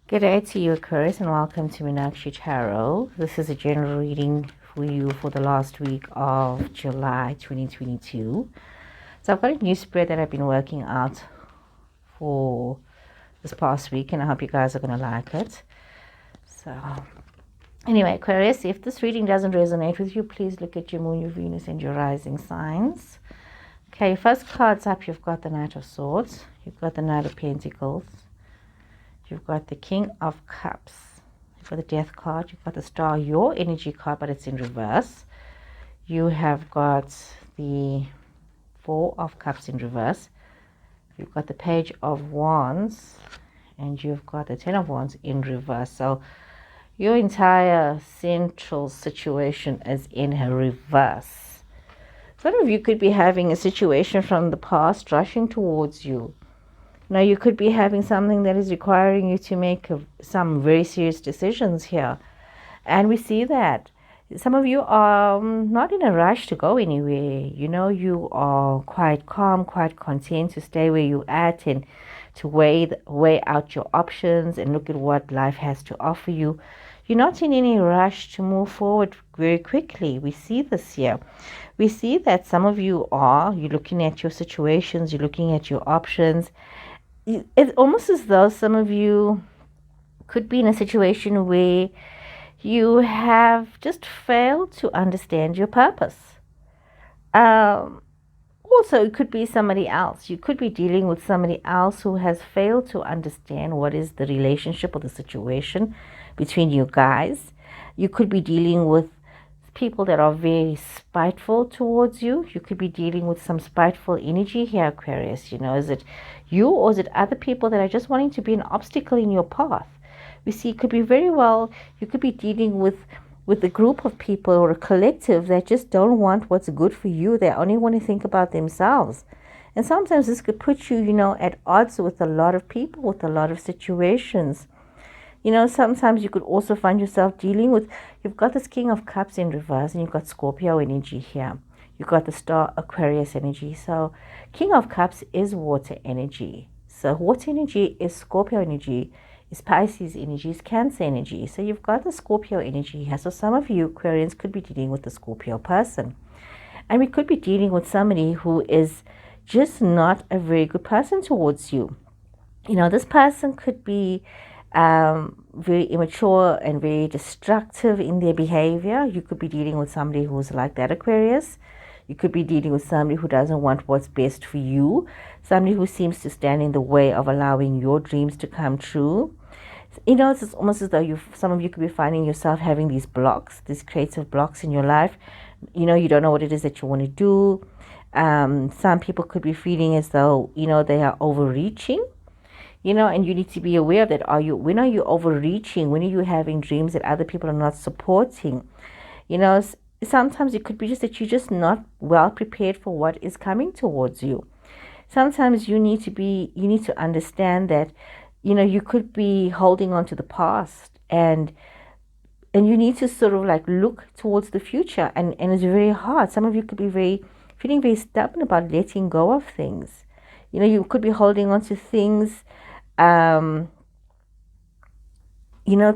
Good day to you, Aquarius, and welcome to Meenakshi Tarot. This is a general reading for you for the last week of July 2022. So I've got a new spread that I've been working out for this past week, and I hope you guys are going to like it. So anyway, Aquarius, if this reading doesn't resonate with you, please look at your moon, your Venus, and your rising signs. Okay, first cards up, you've got the Knight of Swords, you've got the Knight of Pentacles, you've got the King of Cups, you've got the Death card, you've got the Star, your energy card, but it's in reverse. You have got the Four of Cups in reverse. You've got the Page of Wands, and you've got the Ten of Wands in reverse. So your entire central situation is in her reverse. Some of you could be having a situation from the past rushing towards you. Now, you could be having something that is requiring you to make some very serious decisions here. And we see that some of you are not in a rush to go anywhere. You know, you are quite calm, quite content to stay where you're at and to weigh out your options and look at what life has to offer you. You're not in any rush to move forward very quickly. We see this here. We see that some of you you're looking at your situations, you're looking at your options. It's almost as though some of you could be in a situation where you have just failed to understand your purpose. Also, it could be somebody else. You could be dealing with somebody else who has failed to understand what is the relationship or the situation between you guys. You could be dealing with people that are very spiteful towards you. You could be dealing with some spiteful energy here, Aquarius. You know, is it you or is it other people that are just wanting to be an obstacle in your path? We see it could be very well, you could be dealing with a group of people or a collective that just don't want what's good for you. They only want to think about themselves. And sometimes this could put you, at odds with a lot of people, with a lot of situations. Sometimes you could also find yourself dealing with, you've got this King of Cups in reverse and you've got Scorpio energy here. You've got the Star, Aquarius energy. So King of Cups is water energy. So water energy is Scorpio energy, is Pisces energy, is Cancer energy. So you've got the Scorpio energy here. So some of you Aquarians could be dealing with the Scorpio person. And we could be dealing with somebody who is just not a very good person towards you. This person could be very immature and very destructive in their behavior. You could be dealing with somebody who's like that, Aquarius. You could be dealing with somebody who doesn't want what's best for you. Somebody who seems to stand in the way of allowing your dreams to come true. It's almost as though some of you could be finding yourself having these blocks, these creative blocks in your life. You don't know what it is that you want to do. Some people could be feeling as though, they are overreaching. And you need to be aware of that. When are you overreaching? When are you having dreams that other people are not supporting? Sometimes it could be just that you're just not well prepared for what is coming towards you. Sometimes you need to understand that, you could be holding on to the past and you need to sort of like look towards the future. And it's very hard. Some of you could be feeling very stubborn about letting go of things. You could be holding on to things,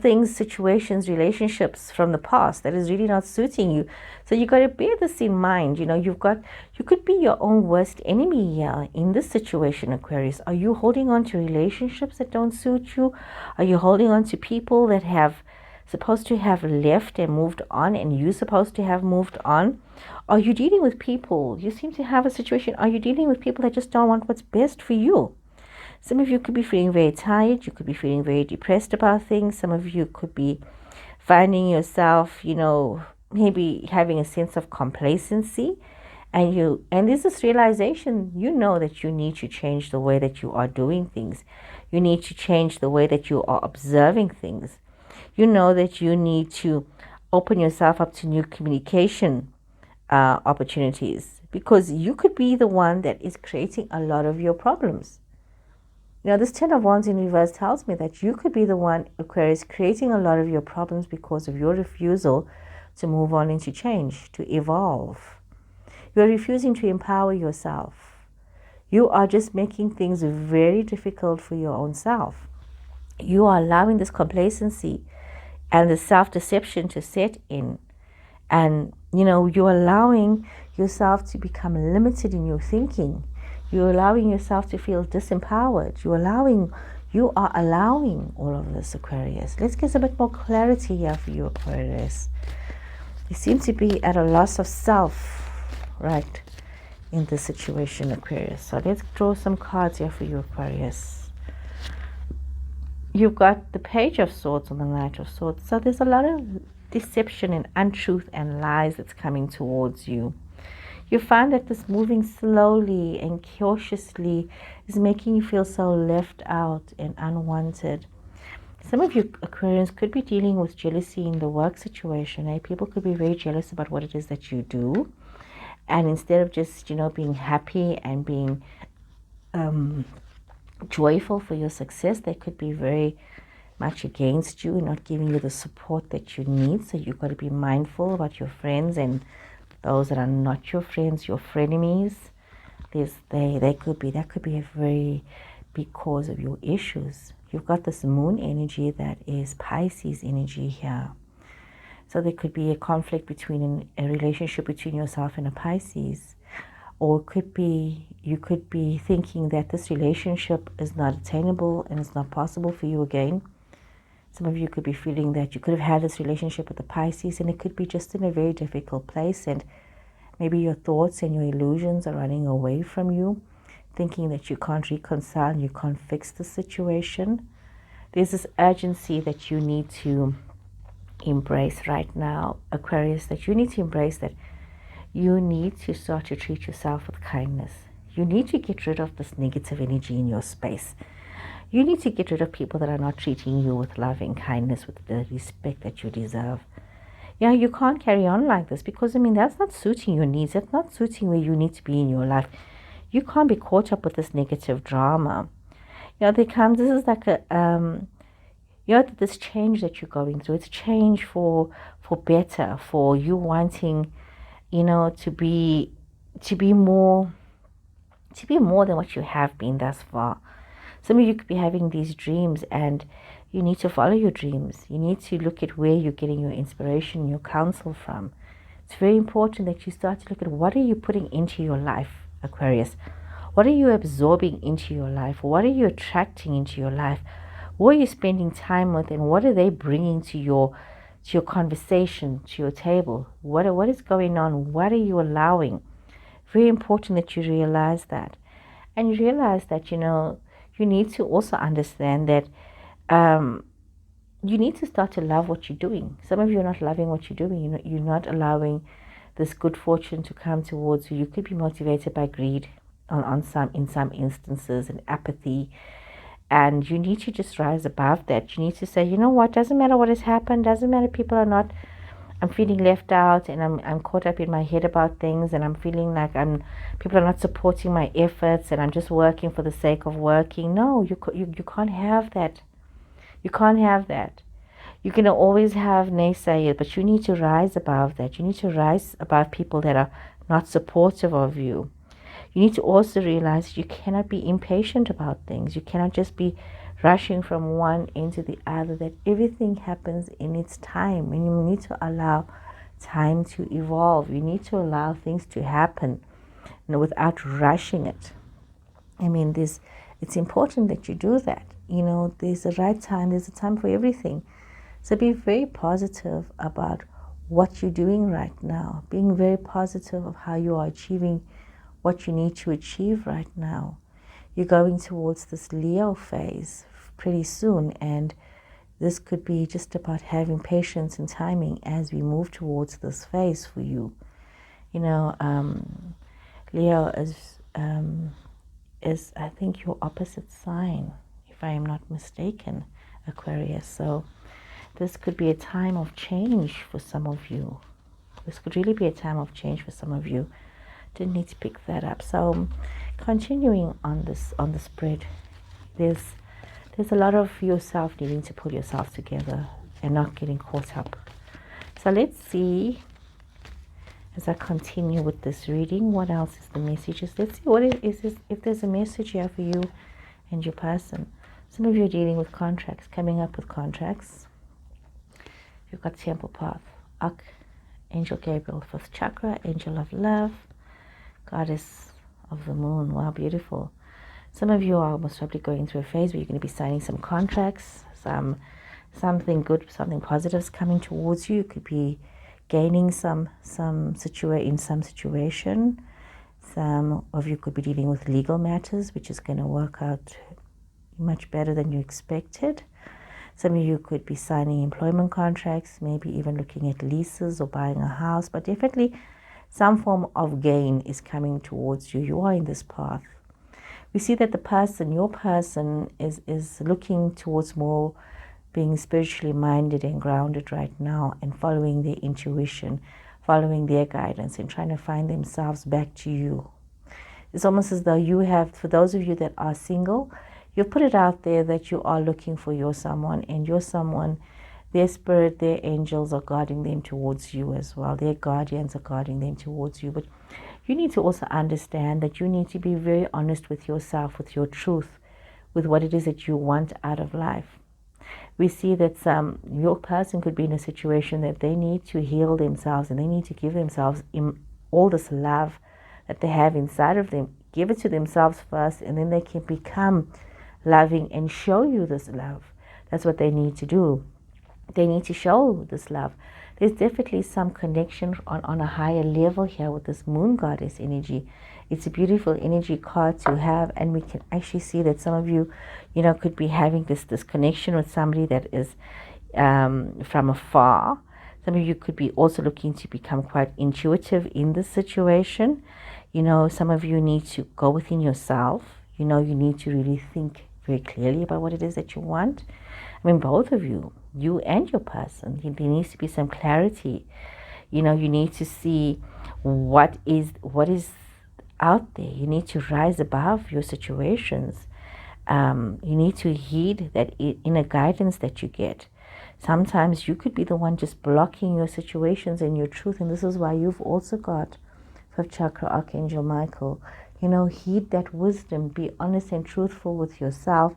things, situations, relationships from the past that is really not suiting you. So you got to bear this in mind. You could be your own worst enemy here in this situation, Aquarius. Are you holding on to relationships that don't suit you? Are you holding on to people that have supposed to have left and moved on and you're supposed to have moved on? Are you dealing with people? You seem to have a situation. Are you dealing with people that just don't want what's best for you? Some of you could be feeling very tired. You could be feeling very depressed about things. Some of you could be finding yourself, maybe having a sense of complacency. And there's this realization, that you need to change the way that you are doing things. You need to change the way that you are observing things. That you need to open yourself up to new communication opportunities, because you could be the one that is creating a lot of your problems. This Ten of Wands in reverse tells me that you could be the one, Aquarius, creating a lot of your problems because of your refusal to move on and to change, to evolve. You're refusing to empower yourself. You are just making things very difficult for your own self. You are allowing this complacency and the self-deception to set in. And, you're allowing yourself to become limited in your thinking. You're allowing yourself to feel disempowered. You are allowing all of this, Aquarius. Let's get a bit more clarity here for you, Aquarius. You seem to be at a loss of self, right, in this situation, Aquarius. So let's draw some cards here for you, Aquarius. You've got the Page of Swords on the Knight of Swords. So there's a lot of deception and untruth and lies that's coming towards you. You find that this moving slowly and cautiously is making you feel so left out and unwanted. Some of you Aquarians could be dealing with jealousy in the work situation. People could be very jealous about what it is that you do. And instead of just, being happy and being joyful for your success, they could be very much against you and not giving you the support that you need. So you've got to be mindful about your friends and those that are not your friends, your frenemies. That could be a very big cause of your issues. You've got this moon energy that is Pisces energy here. So there could be a conflict between a relationship between yourself and a Pisces. Or you could be thinking that this relationship is not attainable and it's not possible for you again. Some of you could be feeling that you could have had this relationship with the Pisces and it could be just in a very difficult place, and maybe your thoughts and your illusions are running away from you, thinking that you can't reconcile and you can't fix the situation. There's this urgency that you need to embrace right now, Aquarius, that you need to embrace, that you need to start to treat yourself with kindness. You need to get rid of this negative energy in your space. You need to get rid of people that are not treating you with love and kindness, with the respect that you deserve. You can't carry on like this because, that's not suiting your needs. That's not suiting where you need to be in your life. You can't be caught up with this negative drama. This is like this change that you're going through. It's change for better, for you wanting, to be more than what you have been thus far. Some of you could be having these dreams and you need to follow your dreams. You need to look at where you're getting your inspiration, your counsel from. It's very important that you start to look at what are you putting into your life, Aquarius. What are you absorbing into your life? What are you attracting into your life? Who are you spending time with, and what are they bringing to your conversation, to your table? What is going on? What are you allowing? Very important that you realize that. And you realize that, you need to also understand that you need to start to love what you're doing. Some of you are not loving what you're doing. You're not allowing this good fortune to come towards you. You could be motivated by greed in some instances, and apathy. And you need to just rise above that. You need to say, what, doesn't matter what has happened, doesn't matter I'm feeling left out, and I'm caught up in my head about things, and I'm feeling like people are not supporting my efforts, and I'm just working for the sake of working. No, you can't have that. You can't have that. You can always have naysayers, but you need to rise above that. You need to rise above people that are not supportive of you. You need to also realize you cannot be impatient about things. You cannot just be rushing from one into the other, that everything happens in its time, and you need to allow time to evolve. You need to allow things to happen, without rushing it. It's important that you do that. There's a right time, there's a time for everything. So be very positive about what you're doing right now, being very positive of how you are achieving what you need to achieve right now. You're going towards this Leo phase pretty soon, and this could be just about having patience and timing as we move towards this phase for you. Leo is I think your opposite sign, if I am not mistaken, Aquarius. So this could be a time of change for some of you. This could really be a time of change for some of you. Didn't need to pick that up. So continuing on the spread, there's a lot of yourself needing to pull yourself together and not getting caught up. So let's see, as I continue with this reading, what else is the messages. Let's see what it is, if there's a message here for you and your person. Some of you are dealing with contracts, coming up with contracts. You've got Temple Path, Archangel Gabriel, 5th chakra, Angel of Love, Goddess of the Moon. Wow, beautiful. Some of you are most probably going through a phase where you're going to be signing some contracts, something good, something positive is coming towards you. You could be gaining some situation. Some of you could be dealing with legal matters, which is going to work out much better than you expected. Some of you could be signing employment contracts, maybe even looking at leases or buying a house, but definitely some form of gain is coming towards you. You are in this path. We see that your person is looking towards more being spiritually minded and grounded right now and following their intuition, following their guidance and trying to find themselves back to you. It's almost as though you have, for those of you that are single, you've put it out there that you are looking for your someone, and your someone, their spirit, their angels are guarding them towards you as well. Their guardians are guarding them towards you. But you need to also understand that you need to be very honest with yourself, with your truth, with what it is that you want out of life. We see that your person could be in a situation that they need to heal themselves and they need to give themselves all this love that they have inside of them. Give it to themselves first, and then they can become loving and show you this love. That's what they need to do. They need to show this love. There's definitely some connection on a higher level here with this moon goddess energy. It's a beautiful energy card to have, and we can actually see that some of you, could be having this connection with somebody that is from afar. Some of you could be also looking to become quite intuitive in this situation. Some of you need to go within yourself. You need to really think very clearly about what it is that you want. I mean, both of you and your person, there needs to be some clarity. You need to see what is out there. You need to rise above your situations. You need to heed that inner guidance that you get. Sometimes you could be the one just blocking your situations and your truth, and this is why you've also got 5th chakra, Archangel Michael. Heed that wisdom, be honest and truthful with yourself,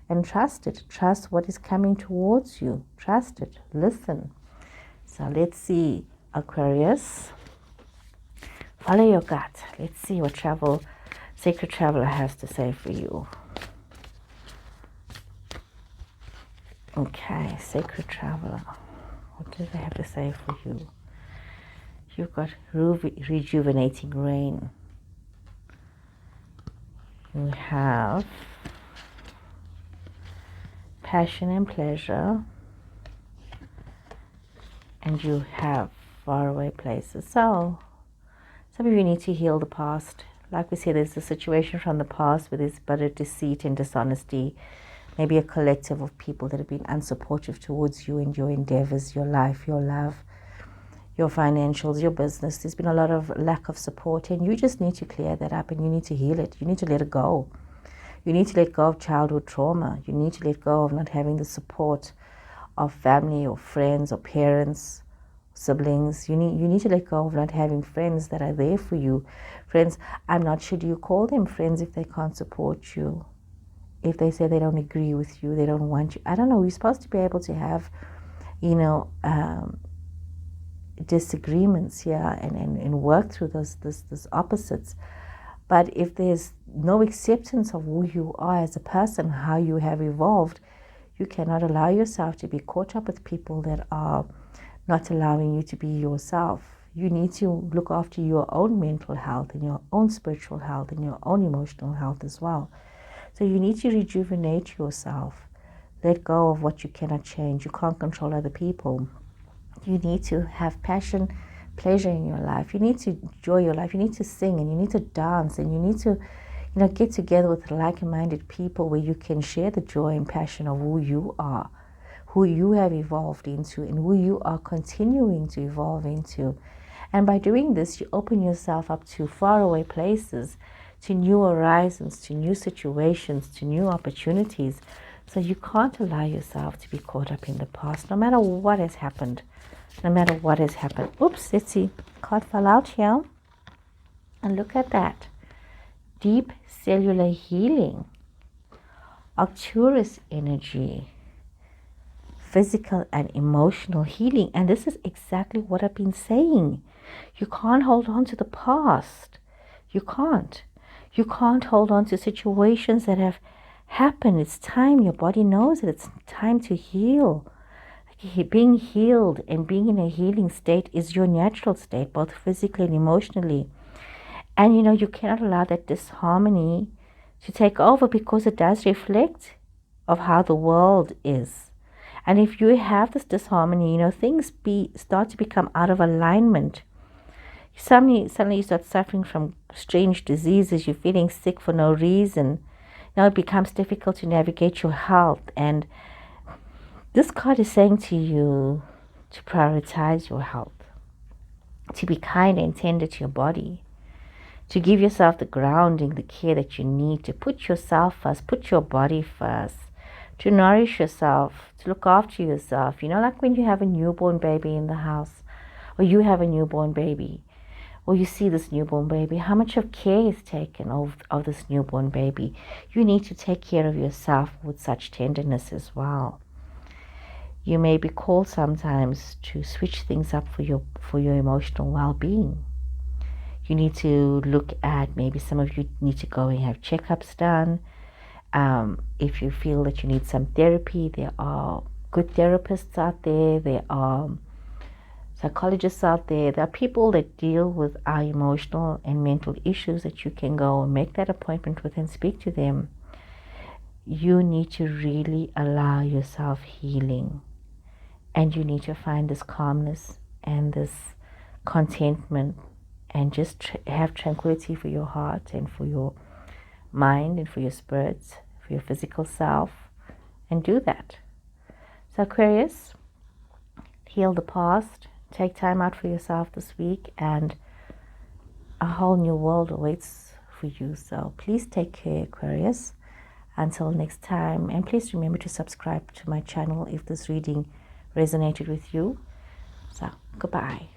and trust it. Trust what is coming towards you. Trust it. Listen. So let's see, Aquarius. Follow your gut. Let's see what Sacred Traveler has to say for you. Okay, Sacred Traveler. What do they have to say for you? You've got rejuvenating rain. You have passion and pleasure. And you have faraway places. So, some of you need to heal the past. Like we said, there's a situation from the past where there's but a deceit and dishonesty. Maybe a collective of people that have been unsupportive towards you and your endeavors, your life, your love, your financials, your business. There's been a lot of lack of support, and you just need to clear that up, and you need to heal it. You need to let it go. You need to let go of childhood trauma. You need to let go of not having the support of family or friends or parents, siblings. You need to let go of not having friends that are there for you. Friends, I'm not sure, do you call them friends if they can't support you? If they say they don't agree with you, they don't want you. I don't know, you're supposed to be able to have, disagreements here and work through those opposites. But if there's no acceptance of who you are as a person, how you have evolved, you cannot allow yourself to be caught up with people that are not allowing you to be yourself. You need to look after your own mental health and your own spiritual health and your own emotional health as well. So you need to rejuvenate yourself. Let go of what you cannot change. You can't control other people. You need to have passion, pleasure in your life. You need to enjoy your life. You need to sing and you need to dance and you need to, get together with like-minded people where you can share the joy and passion of who you are, who you have evolved into, and who you are continuing to evolve into. And by doing this, you open yourself up to faraway places, to new horizons, to new situations, to new opportunities. So you can't allow yourself to be caught up in the past, no matter what has happened. No matter what has happened. Oops, let's see. Card fell out here. And look at that. Deep cellular healing. Arcturus energy, physical and emotional healing. And this is exactly what I've been saying. You can't hold on to the past. You can't. You can't hold on to situations that have happened. It's time. Your body knows it. It's time to heal. Being healed and being in a healing state is your natural state, both physically and emotionally. And you cannot allow that disharmony to take over, because it does reflect of how the world is. And if you have this disharmony, things start to become out of alignment. Suddenly you start suffering from strange diseases. You're feeling sick for no reason. Now it becomes difficult to navigate your health. And this card is saying to you to prioritize your health, to be kind and tender to your body, to give yourself the grounding, the care that you need, to put yourself first, put your body first, to nourish yourself, to look after yourself. Like when you have a newborn baby in the house, or you have a newborn baby, or you see this newborn baby, how much of care is taken of this newborn baby. You need to take care of yourself with such tenderness as well. You may be called sometimes to switch things up for your emotional well-being. You need to look at, maybe some of you need to go and have checkups done. If you feel that you need some therapy, there are good therapists out there. There are psychologists out there. There are people that deal with our emotional and mental issues that you can go and make that appointment with and speak to them. You need to really allow yourself healing. And you need to find this calmness and this contentment, and just have tranquility for your heart and for your mind and for your spirit, for your physical self, and do that. So Aquarius, heal the past, take time out for yourself this week, and a whole new world awaits for you. So please take care, Aquarius. Until next time, and please remember to subscribe to my channel if this reading resonated with you. So goodbye.